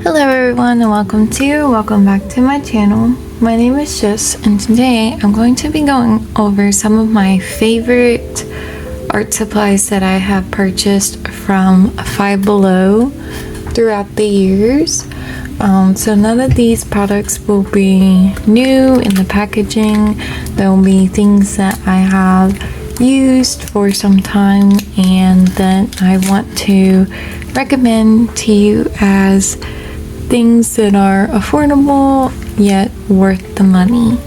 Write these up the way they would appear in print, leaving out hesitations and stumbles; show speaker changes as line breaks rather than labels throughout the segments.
Hello everyone and welcome back to my channel. My name is Jess and today I'm going to be going over some of my favorite art supplies that I have purchased from Five Below throughout the years. So none of these products will be new in the packaging. There will be things that I have used for some time and that I want to recommend to you as things that are affordable yet worth the money.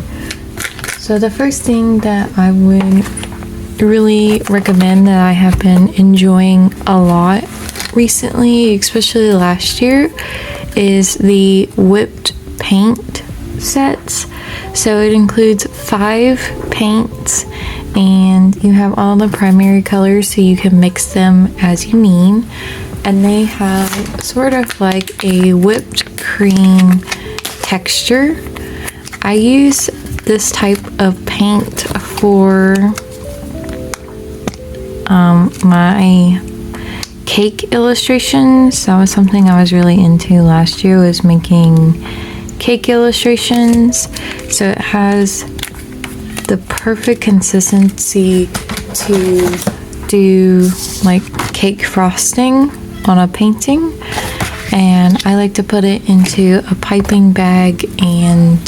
So the first thing that I would really recommend that I have been enjoying a lot recently, especially last year, is the whipped paint sets. So it includes 5 paints and you have all the primary colors so you can mix them as you need. And they have sort of like a whipped cream texture. I use this type of paint for my cake illustrations. That was something I was really into last year, was making cake illustrations. So it has the perfect consistency to do like cake frosting on a painting, and I like to put it into a piping bag and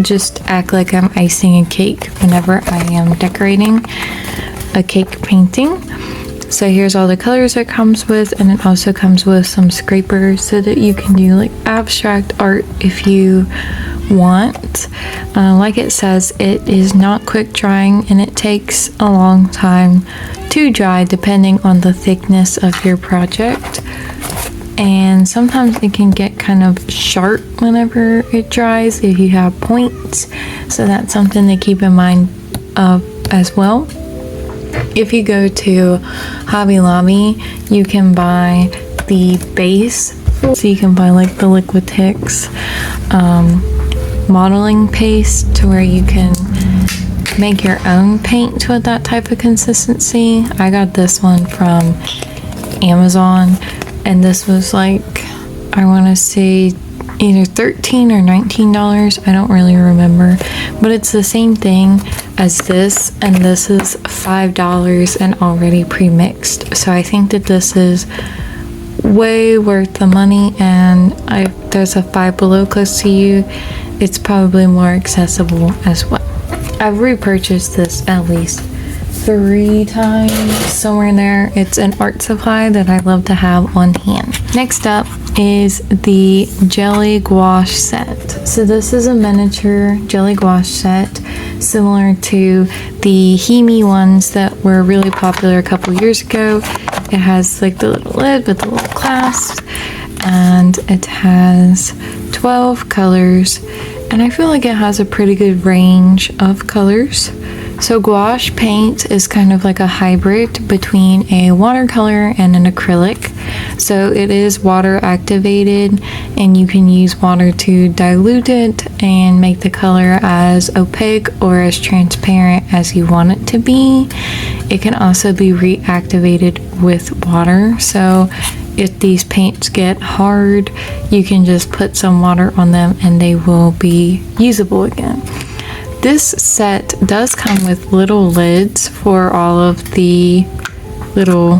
just act like I'm icing a cake whenever I am decorating a cake painting. So here's all the colors it comes with, and it also comes with some scrapers so that you can do like abstract art if you want. Like it says, it is not quick drying and it takes a long time to dry depending on the thickness of your project, and sometimes it can get kind of sharp whenever it dries if you have points, so that's something to keep in mind as well. If you go to Hobby Lobby, you can buy the base, so you can buy like the Liquitex modeling paste to where you can make your own paint with that type of consistency. I got this one from Amazon and this was like, I want to say either $13 or $19. I don't really remember, but it's the same thing as this, and this is $5 and already pre-mixed. So I think that this is way worth the money, and if there's a Five Below close to you, it's probably more accessible as well. I've repurchased this at least 3 times, somewhere in there. It's an art supply that I love to have on hand. Next up is the jelly gouache set. So this is a miniature jelly gouache set similar to the Himi ones that were really popular a couple years ago. It has like the little lid with the little clasp, and it has 12 colors, and I feel like it has a pretty good range of colors. So gouache paint is kind of like a hybrid between a watercolor and an acrylic. So it is water activated, and you can use water to dilute it and make the color as opaque or as transparent as you want it to be. It can also be reactivated with water. So if these paints get hard, you can just put some water on them and they will be usable again. This set does come with little lids for all of the little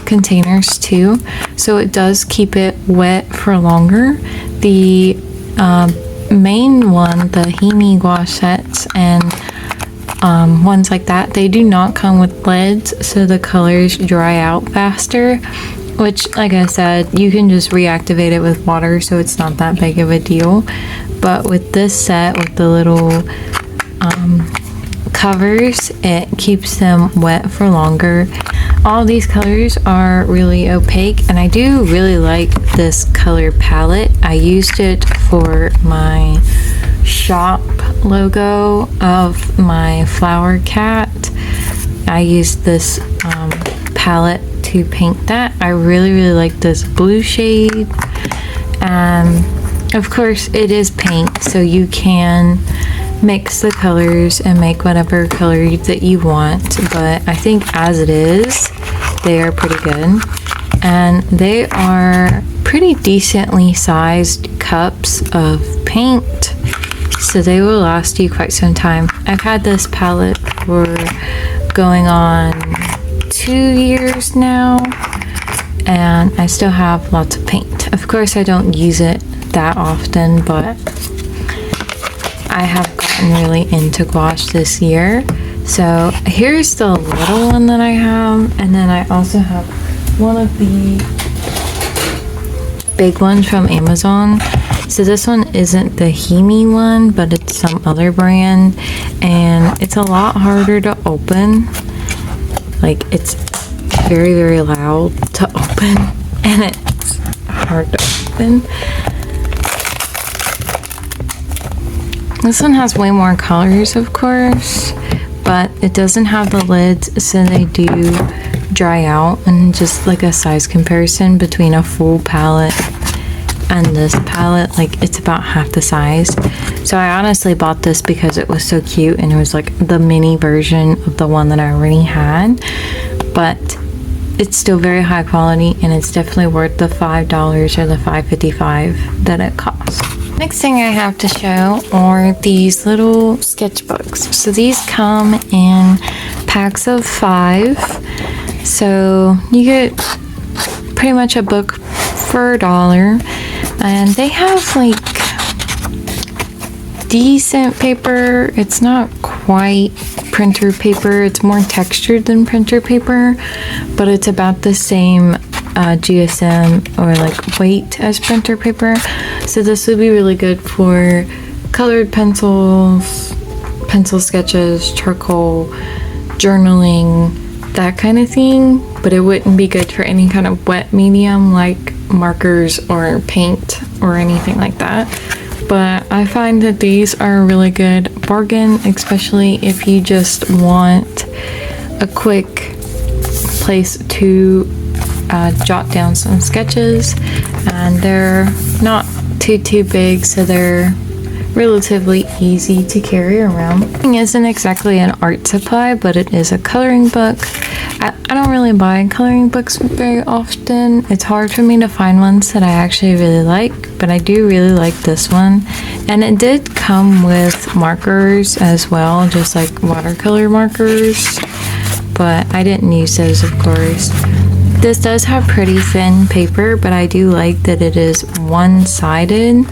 containers too, so it does keep it wet for longer. The main one, the Himi gouache sets and ones like that, they do not come with lids, so the colors dry out faster, which, like I said, you can just reactivate it with water, so it's not that big of a deal. But with this set, with the little covers, it keeps them wet for longer. All these colors are really opaque, and I do really like this color palette. I used it for my shop logo of my flower cat. I used this palette to paint that. I really like this blue shade, and of course it is paint, so you can mix the colors and make whatever color that you want, but I think as it is, they are pretty good, and they are pretty decently sized cups of paint, so they will last you quite some time. I've had this palette for going on 2 years now, and I still have lots of paint. Of course, I don't use it that often, but I have gotten really into gouache this year. So here's the little one that I have, and then I also have one of the big ones from Amazon. So this one isn't the Himi one, but it's some other brand, and it's a lot harder to open. Like, it's very, very loud to open, and it's hard to open. This one has way more colors, of course, but it doesn't have the lids, so they do dry out. And just like a size comparison between a full palette and this palette, like, it's about half the size. So I honestly bought this because it was so cute, and it was like the mini version of the one that I already had. But it's still very high quality, and it's definitely worth the $5 or the $5.55 that it costs. Next thing I have to show are these little sketchbooks. So these come in packs of 5. So you get pretty much a book for $1. And they have like decent paper. It's not quite printer paper. It's more textured than printer paper, but it's about the same GSM or like weight as printer paper. So this would be really good for colored pencils, pencil sketches, charcoal, journaling, that kind of thing. But it wouldn't be good for any kind of wet medium like markers or paint or anything like that. But I find that these are a really good bargain, especially if you just want a quick place to jot down some sketches, and they're not too big, so they're relatively easy to carry around. It isn't exactly an art supply, but it is a coloring book. I don't really buy coloring books very often. It's hard for me to find ones that I actually really like, but I do really like this one. And it did come with markers as well, just like watercolor markers, but I didn't use those, of course. This does have pretty thin paper, but I do like that it is one-sided,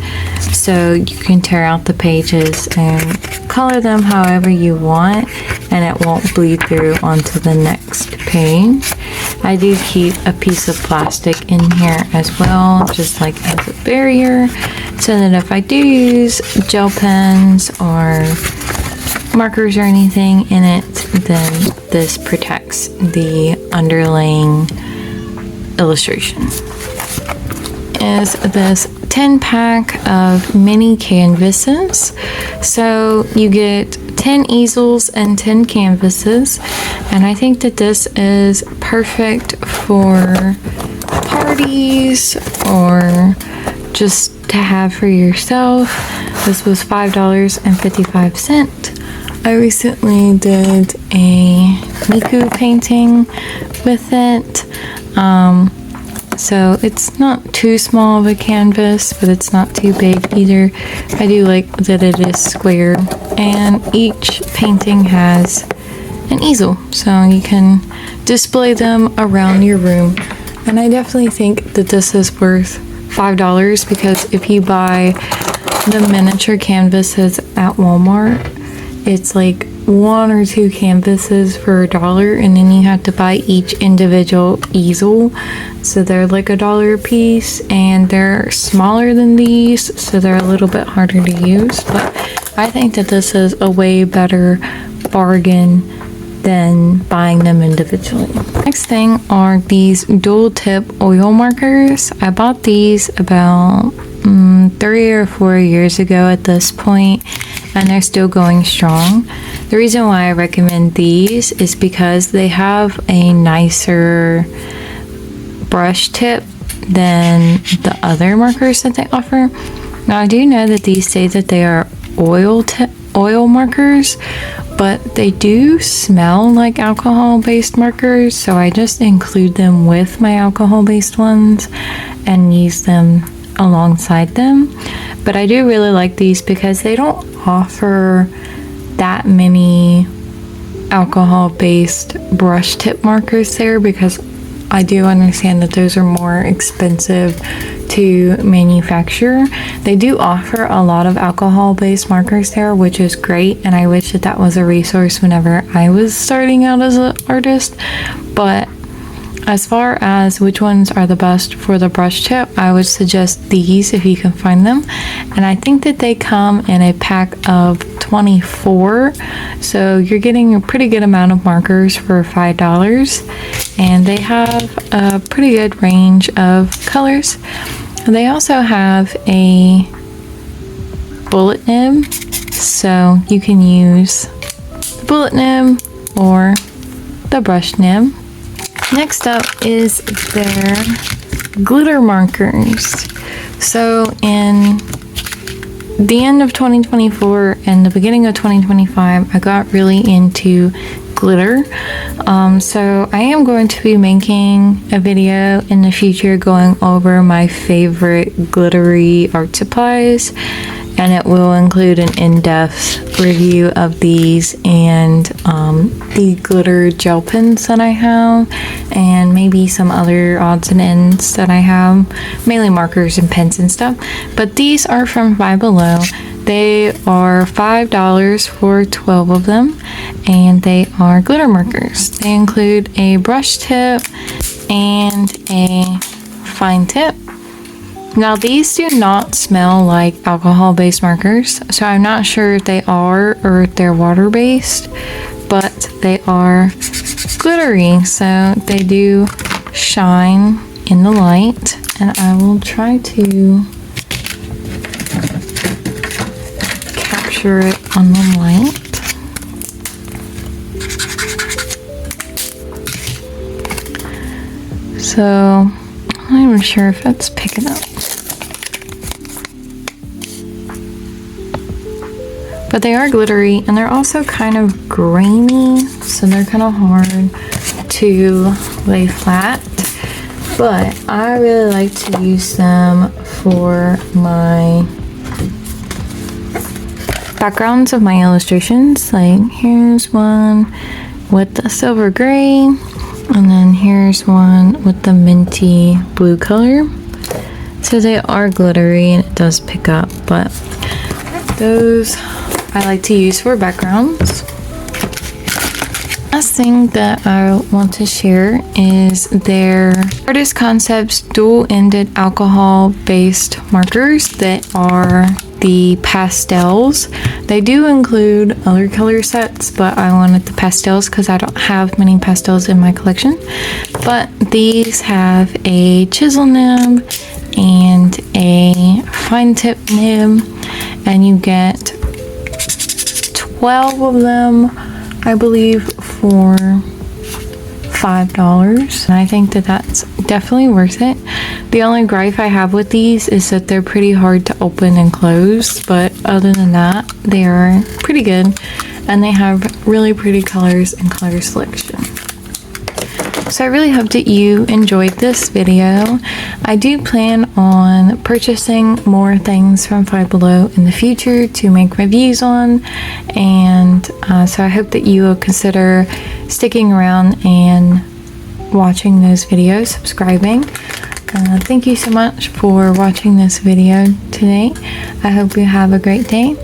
so you can tear out the pages and color them however you want, and it won't bleed through onto the next page. I do keep a piece of plastic in here as well, just like as a barrier, so that if I do use gel pens or markers or anything in it, then this protects the underlying illustration. Is this 10-pack of mini canvases. So you get 10 easels and 10 canvases, and I think that this is perfect for parties or just to have for yourself. This was $5.55. I recently did a Miku painting with it. So it's not too small of a canvas, but it's not too big either. I do like that it is square, and each painting has an easel, so you can display them around your room. And I definitely think that this is worth $5, because if you buy the miniature canvases at Walmart, it's like 1 or 2 canvases for $1, and then you have to buy each individual easel, so they're like $1 a piece, and they're smaller than these, so they're a little bit harder to use. But I think that this is a way better bargain than buying them individually. Next thing are these dual tip oil markers. I bought these about 3 or 4 years ago at this point, and they're still going strong. The reason why I recommend these is because they have a nicer brush tip than the other markers that they offer. Now I do know that these say that they are oil oil markers, but they do smell like alcohol-based markers, so I just include them with my alcohol-based ones and use them alongside them. But I do really like these because they don't offer that many alcohol-based brush tip markers there, because I do understand that those are more expensive to manufacture. They do offer a lot of alcohol-based markers there, which is great, and I wish that that was a resource whenever I was starting out as an artist. But as far as which ones are the best for the brush tip, I would suggest these if you can find them. And I think that they come in a pack of 24, so you're getting a pretty good amount of markers for $5, and they have a pretty good range of colors. They also have a bullet nib, so you can use the bullet nib or the brush nib. Next up is their glitter markers. So in the end of 2024 and the beginning of 2025, I got really into glitter. So I am going to be making a video in the future going over my favorite glittery art supplies, and it will include an in-depth review of these and the glitter gel pens that I have, and maybe some other odds and ends that I have, mainly markers and pens and stuff. But these are from Five Below. They are $5 for 12 of them, and they are glitter markers. They include a brush tip and a fine tip. Now these do not smell like alcohol-based markers, so I'm not sure if they are or if they're water-based, but they are glittery, so they do shine in the light. And I will try to capture it on the light. So I'm not even sure if that's picking up. But they are glittery, and they're also kind of grainy, so they're kind of hard to lay flat. But I really like to use them for my backgrounds of my illustrations. Like here's one with the silver gray, and then here's one with the minty blue color. So they are glittery and it does pick up, but those I like to use for backgrounds. Last thing that I want to share is their Artist Concepts dual-ended alcohol-based markers that are the pastels. They do include other color sets, but I wanted the pastels because I don't have many pastels in my collection. But these have a chisel nib and a fine tip nib, and you get 12 of them, I believe, for $5, and I think that that's definitely worth it. The only gripe I have with these is that they're pretty hard to open and close, but other than that, they are pretty good, and they have really pretty colors and color selection. So I really hope that you enjoyed this video. I do plan on purchasing more things from Five Below in the future to make reviews on, and so I hope that you will consider sticking around and watching those videos, subscribing. Thank you so much for watching this video today. I hope you have a great day,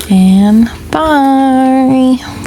and bye!